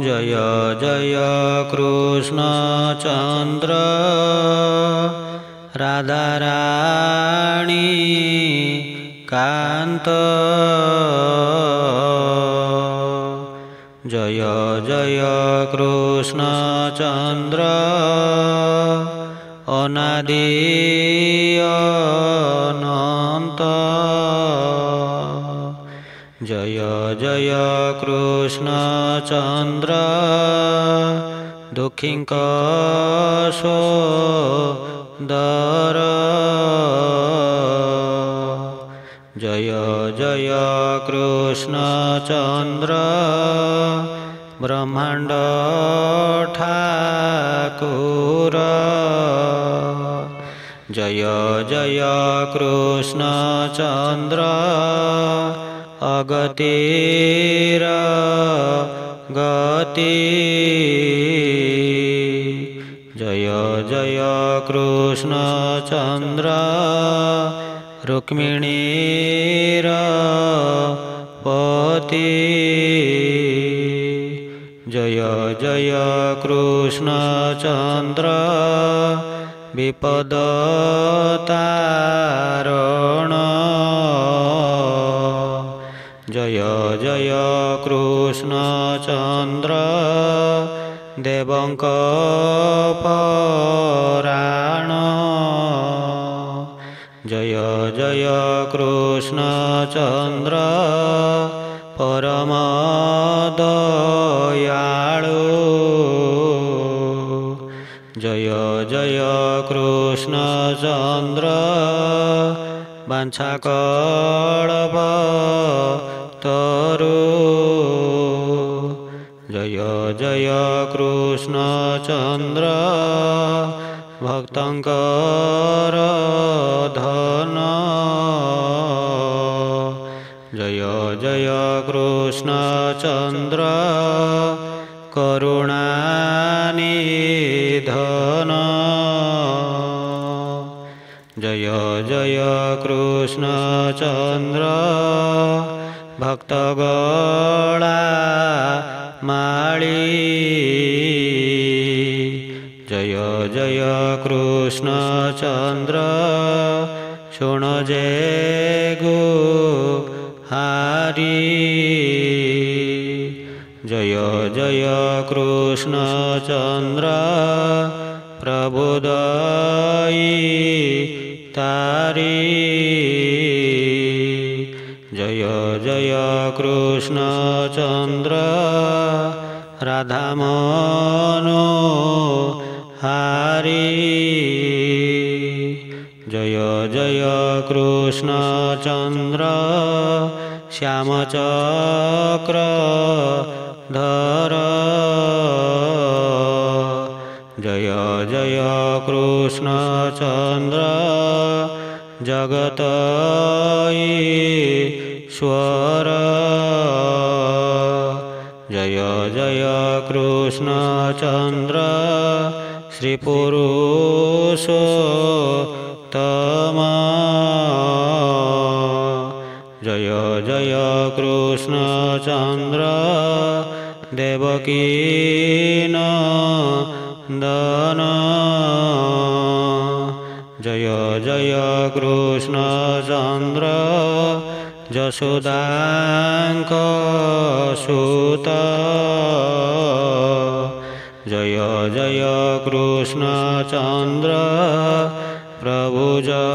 जय जय कृष्ण चंद्र राधाराणी कांत जय जय कृष्ण चंद्र अनादि अनंत जय जय कृष्ण चंद्र दुखिंकशोदर जय जय कृष्ण चंद्र ब्रह्मांड ठाकुर जय जय कृष्ण चंद्र अगतिर गति जय जय कृष्ण चंद्र रुक्मिणीर पति जय जय कृष्ण चंद्र विपदतारण जय जय कृष्ण चंद्र देवंक पराण जय जय कृष्ण चंद्र परम दयालु जय जय कृष्ण चंद्र वाञ्छाकल्पतरु जय जय कृष्ण चंद्र भक्तंकर धन जय जय कृष्ण चंद्र करुणानिधन जय जय कृष्ण चंद्र भक्तगणा माळी जय जय कृष्ण चंद्र शुणजे गुहारी जय जय कृष्ण चंद्र प्रबोधई तारी जय जय कृष्ण चंद्र राधा मनोहारी जय जय कृष्ण चंद्र श्यामचक्रधर जय जय कृष्ण चंद्र जगतीश्वर जय जय कृष्ण चंद्र श्री पुरुषोत्तम जय जय कृष्ण चंद्र देवकी नंदन जय जय कृष्ण चंद्र जशोदांक सुत जय जय कृष्ण चंद्र प्रभु जगन्नाथ।